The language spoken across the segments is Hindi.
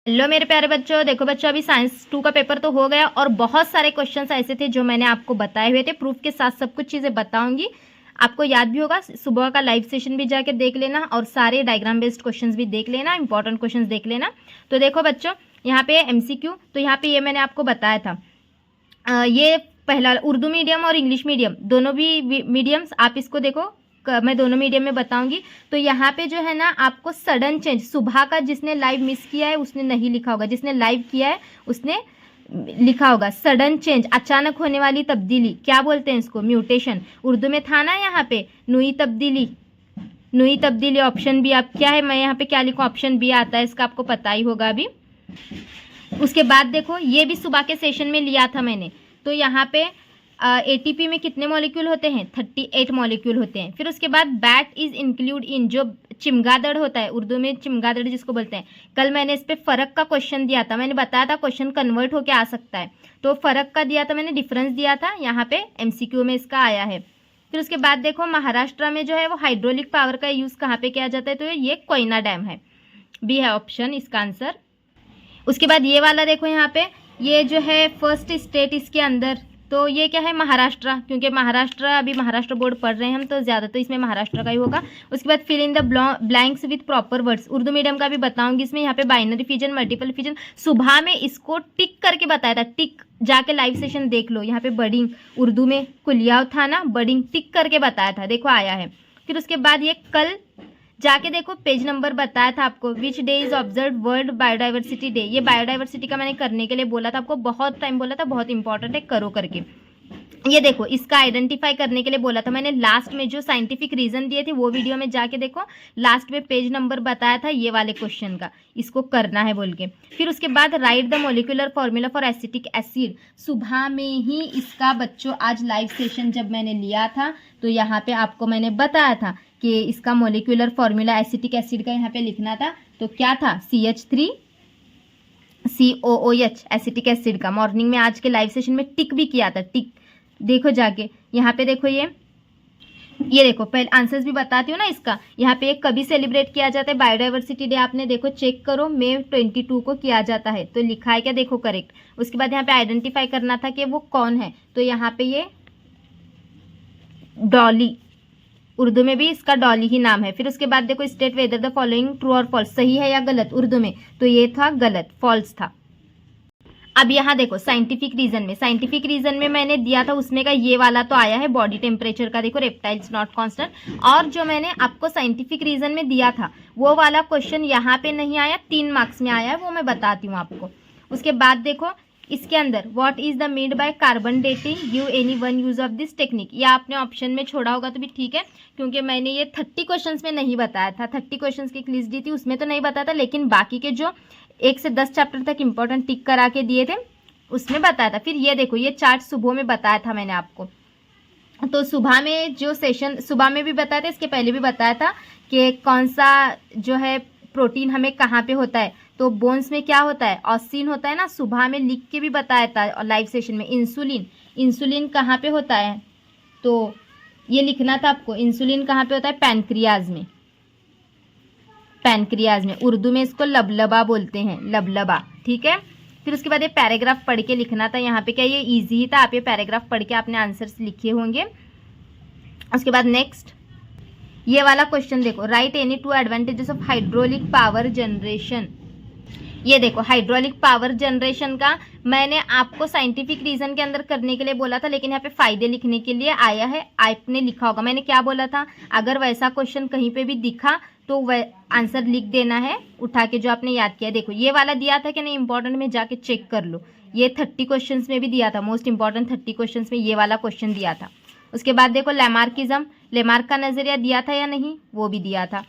हेलो मेरे प्यारे बच्चों, देखो बच्चों अभी साइंस 2 का पेपर तो हो गया और बहुत सारे क्वेश्चंस ऐसे थे जो मैंने आपको बताए हुए थे। प्रूफ के साथ सब कुछ चीज़ें बताऊंगी, आपको याद भी होगा। सुबह का लाइव सेशन भी जाके देख लेना और सारे डायग्राम बेस्ड क्वेश्चंस भी देख लेना, इंपॉर्टेंट क्वेश्चंस देख लेना। तो देखो बच्चों, यहाँ पे एमसीक्यू, तो यहाँ पे ये मैंने आपको बताया था। ये पहला उर्दू मीडियम और इंग्लिश मीडियम दोनों भी मीडियम्स, आप इसको देखो, मैं दोनों मीडियम में बताऊंगी। तो यहाँ पे जो है ना, आपको सडन चेंज, सुबह का जिसने लाइव मिस किया है उसने नहीं लिखा होगा, जिसने लाइव किया है उसने लिखा होगा। सडन चेंज, अचानक होने वाली तब्दीली, क्या बोलते हैं इसको? म्यूटेशन। उर्दू में था ना यहाँ पे नुई तब्दीली, नुई तब्दीली। ऑप्शन बी, आप क्या है, मैं यहाँ पे क्या लिखूँ? ऑप्शन बी आता है, इसका आपको पता ही होगा अभी। उसके बाद देखो, ये भी सुबह के सेशन में लिया था मैंने। तो यहाँ पे एटीपी में कितने मॉलिक्यूल होते हैं? 38 मॉलिक्यूल होते हैं। फिर उसके बाद बैट इज इंक्लूड इन, जो चिमगादड़ होता है, उर्दू में चिमगादड़ जिसको बोलते हैं। कल मैंने इस पे फ़र्क का क्वेश्चन दिया था, मैंने बताया था क्वेश्चन कन्वर्ट होके आ सकता है। तो फ़र्क का दिया था मैंने, डिफरेंस दिया था, यहाँ पे एमसीक्यू में इसका आया है। फिर उसके बाद देखो, महाराष्ट्र में जो है वो हाइड्रोलिक पावर का यूज़ कहाँ पे किया जाता है? तो ये कोयना डैम है, बी है ऑप्शन इसका आंसर। उसके बाद ये वाला देखो, यहाँ पे ये जो है फर्स्ट स्टेट इसके अंदर, तो ये क्या है? महाराष्ट्र, क्योंकि महाराष्ट्र, अभी महाराष्ट्र बोर्ड पढ़ रहे हैं हम, तो ज़्यादा तो इसमें महाराष्ट्र का ही होगा। उसके बाद fill in the blanks with proper words, Urdu medium का भी बताऊंगी इसमें। यहाँ पे बाइनरी फिजन, मल्टीपल फिजन, सुबह में इसको टिक करके बताया था। टिक, जाके लाइव सेशन देख लो। यहाँ पे बडिंग, उर्दू में कुलिया था ना, बडिंग टिक करके बताया था, देखो आया है। फिर उसके बाद ये कल जाके देखो, पेज नंबर बताया था आपको, which day is observe world biodiversity day. ये बायोडाइवर्सिटी का मैंने करने के लिए बोला था आपको, बहुत टाइम बोला था, बहुत इंपॉर्टेंट है, करो करके। ये देखो, इसका आइडेंटिफाई करने के लिए बोला था मैंने। लास्ट में जो साइंटिफिक रीजन दिए थे वो वीडियो में जाके देखो, लास्ट में पेज नंबर बताया था ये वाले क्वेश्चन का, इसको करना है बोल के। फिर उसके बाद right the molecular formula for acetic acid, सुबह में ही इसका बच्चों आज लाइव सेशन जब मैंने लिया था तो यहाँ पे आपको मैंने बताया था कि इसका मोलिकुलर फॉर्मूला एसिटिक एसिड का यहाँ पे लिखना था। तो क्या था? CH3COOH, एसिटिक एसिड का। मॉर्निंग में आज के लाइव सेशन में टिक भी किया था, टिक देखो जाके, यहाँ पे देखो, ये देखो, पहले आंसर्स भी बताती हूँ ना इसका। यहाँ पे एक कभी सेलिब्रेट किया जाता है बायोडाइवर्सिटी डे, आपने देखो चेक करो, मई 22 को किया जाता है। तो लिखा है क्या? देखो करेक्ट। उसके बाद यहाँ पे आइडेंटिफाई करना था कि वो कौन है, तो यहाँ पे ये डॉली, उर्दू में भी इसका डॉली ही नाम है। फिर उसके बाद देखो, state whether the following true और फॉल्स, सही है या गलत उर्दू में, तो ये था गलत, फॉल्स था। अब यहाँ देखो, साइंटिफिक रीजन में, साइंटिफिक रीजन में मैंने दिया था उसमें का ये वाला तो आया है, बॉडी टेम्परेचर का, देखो रेप्टाइल्स नॉट कांस्टेंट। और जो मैंने आपको साइंटिफिक रीजन में दिया था वो वाला क्वेश्चन यहाँ पे नहीं आया, 3 मार्क्स में आया है, वो मैं बताती हूँ आपको। उसके बाद देखो, इसके अंदर what is the meant by carbon dating, give any one use of this technique. ये आपने ऑप्शन में छोड़ा होगा तो भी ठीक है, क्योंकि मैंने ये 30 क्वेश्चंस में नहीं बताया था। 30 क्वेश्चंस की एक लिस्ट दी थी, उसमें तो नहीं बताया था, लेकिन बाकी के जो 1 से 10 चैप्टर तक इंपॉर्टेंट टिक करा के दिए थे उसमें बताया था। फिर ये देखो, ये चार्ट सुबह में बताया था मैंने आपको। तो सुबह में जो सेशन, सुबह में भी बताया था, इसके पहले भी बताया था कि कौन सा जो है प्रोटीन हमें कहाँ पे होता है। तो बोन्स में क्या होता है? ऑसिन होता है ना, सुबह में लिख के भी बताया था लाइव सेशन में। इंसुलिन, इंसुलिन कहाँ पे होता है? तो ये लिखना था आपको, इंसुलिन कहाँ पे होता है? पैनक्रियाज में, पैनक्रियाज में। उर्दू में इसको लबलबा बोलते हैं, लबलबा, ठीक है। फिर उसके बाद ये पैराग्राफ पढ़ के लिखना था। यहाँ पे क्या, ये इजी ही था, आप ये पैराग्राफ पढ़ के आपने आंसर्स लिखे होंगे। उसके बाद नेक्स्ट ये वाला क्वेश्चन देखो, right any 2 advantages of hydraulic power generation. ये देखो, हाइड्रोलिक पावर जनरेशन का मैंने आपको साइंटिफिक रीजन के अंदर करने के लिए बोला था, लेकिन यहाँ पे फायदे लिखने के लिए आया है, आपने लिखा होगा। मैंने क्या बोला था? अगर वैसा क्वेश्चन कहीं पे भी दिखा तो वह आंसर लिख देना है उठा के, जो आपने याद किया। देखो ये वाला दिया था कि नहीं इंपॉर्टेंट में, जाके चेक कर लो। ये 30 क्वेश्चंस में भी दिया था, मोस्ट इंपॉर्टेंट 30 क्वेश्चंस में ये वाला क्वेश्चन दिया था। उसके बाद देखो, लेमार्किज्म, लेमार्क का नजरिया दिया था या नहीं, वो भी दिया था।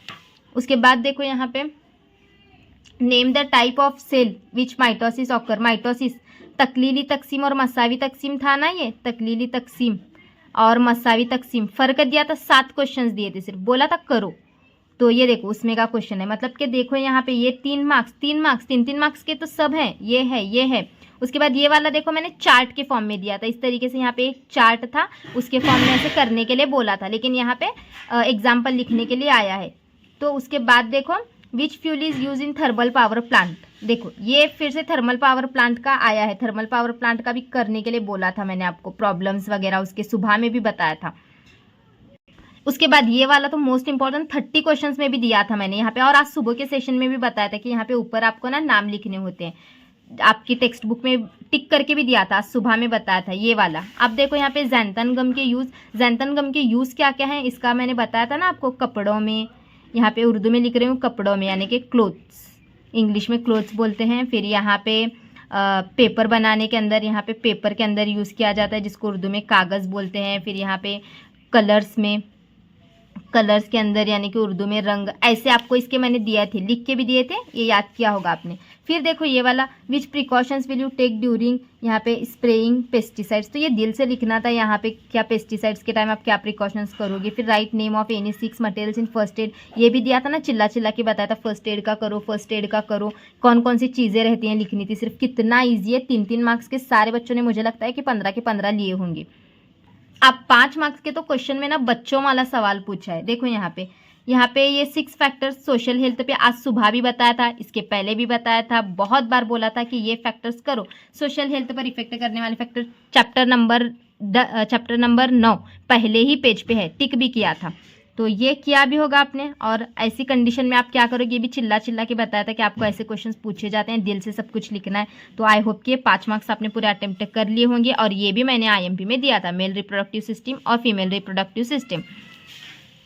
उसके बाद देखो यहाँ पे, name the type of cell which mitosis occur, mitosis, तकलीली तकसीम और मसावी तकसीम था ना, ये तकलीली तकसीम और मसावी तकसीम, फर्क दिया था। 7 क्वेश्चंस दिए थे, सिर्फ बोला था करो। तो ये देखो उसमें का क्वेश्चन है, मतलब कि देखो यहाँ पे ये 3 मार्क्स, 3 मार्क्स, 3 मार्क्स के तो सब हैं, ये है, ये है। उसके बाद ये वाला देखो, मैंने चार्ट के फॉर्म में दिया था, इस तरीके से यहाँ पे एक चार्ट था, उसके फॉर्म में ऐसे करने के लिए बोला था, लेकिन यहाँ पे एग्जाम्पल लिखने के लिए आया है। तो उसके बाद देखो, which fuel is use in thermal power plant, देखो ये फिर से थर्मल पावर प्लांट का आया है। थर्मल पावर प्लांट का भी करने के लिए बोला था मैंने आपको, प्रॉब्लम्स वगैरह उसके सुबह में भी बताया था। उसके बाद ये वाला तो मोस्ट इंपॉर्टेंट 30 क्वेश्चंस में भी दिया था मैंने यहाँ पे, और आज सुबह के सेशन में भी बताया था कि यहाँ पे ऊपर आपको ना नाम लिखने होते हैं, आपकी टेक्स्ट बुक में टिक करके भी दिया था, आज सुबह में बताया था ये वाला। अब देखो यहाँ पे ज़ैंथन गम के यूज़, ज़ैंथन गम के यूज़ क्या क्या है इसका मैंने बताया था ना आपको, कपड़ों में, यहाँ पे उर्दू में लिख रही हूँ कपड़ों में यानी कि क्लोथ्स, इंग्लिश में क्लोथ्स बोलते हैं। फिर यहाँ पे पेपर बनाने के अंदर, यहाँ पे पेपर के अंदर यूज़ किया जाता है जिसको उर्दू में कागज़ बोलते हैं। फिर यहाँ पे कलर्स में, कलर्स के अंदर यानी कि उर्दू में रंग, ऐसे आपको इसके मैंने दिए थे, लिख के भी दिए थे, ये याद किया होगा आपने। फिर देखो ये वाला, which precautions will you take during, यहाँ पे स्प्रेइंग पेस्टिसाइड्स, तो ये दिल से लिखना था यहाँ पे, क्या पेस्टिसाइड्स के टाइम आप क्या प्रिकॉशंस करोगे। फिर write name of any 6 materials in first aid, ये भी दिया था ना, चिल्ला चिल्ला के बताया था फर्स्ट एड का करो, फर्स्ट एड का करो, कौन कौन सी चीज़ें रहती हैं लिखनी थी सिर्फ। कितना ईजी है, 3-3 मार्क्स के सारे बच्चों ने मुझे लगता है कि 15 के 15 लिए होंगे। अब 5 मार्क्स के तो क्वेश्चन में ना बच्चों वाला सवाल पूछा है। देखो यहाँ पे ये 6 फैक्टर्स सोशल हेल्थ पे आज सुबह भी बताया था, इसके पहले भी बताया था, बहुत बार बोला था कि ये फैक्टर्स करो, सोशल हेल्थ पर इफेक्ट करने वाले फैक्टर। चैप्टर नंबर 9 पहले ही पेज पे है, टिक भी किया था, तो ये किया भी होगा आपने। और ऐसी कंडीशन में आप क्या करोगे, ये भी चिल्ला चिल्ला के बताया था कि आपको ऐसे क्वेश्चंस पूछे जाते हैं, दिल से सब कुछ लिखना है। तो आई होप कि 5 मार्क्स आपने पूरे अटेम्प्ट कर लिए होंगे। और ये भी मैंने IMP में दिया था, मेल रिप्रोडक्टिव सिस्टम और फीमेल रिप्रोडक्टिव सिस्टम,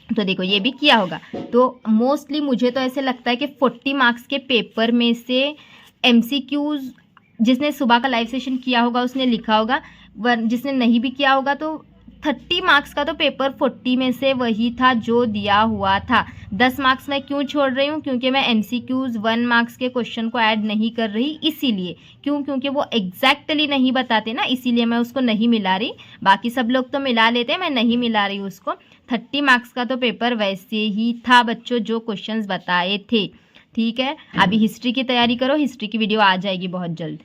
तो देखो ये भी किया होगा। तो मोस्टली मुझे तो ऐसे लगता है कि 40 मार्क्स के पेपर में से MCQs जिसने सुबह का लाइव सेशन किया होगा उसने लिखा होगा, जिसने नहीं भी किया होगा तो 30 मार्क्स का तो पेपर 40 में से वही था जो दिया हुआ था। 10 मार्क्स मैं क्यों छोड़ रही हूँ, क्योंकि मैं MCQs 1 मार्क्स के क्वेश्चन को ऐड नहीं कर रही, इसीलिए। क्योंकि वो एग्जैक्टली नहीं बताते ना, इसीलिए मैं उसको नहीं मिला रही। बाकी सब लोग तो मिला लेते हैं, मैं नहीं मिला रही उसको। 30 मार्क्स का तो पेपर वैसे ही था बच्चों जो क्वेश्चंस बताए थे। ठीक है, अभी हिस्ट्री की तैयारी करो, हिस्ट्री की वीडियो आ जाएगी बहुत जल्द।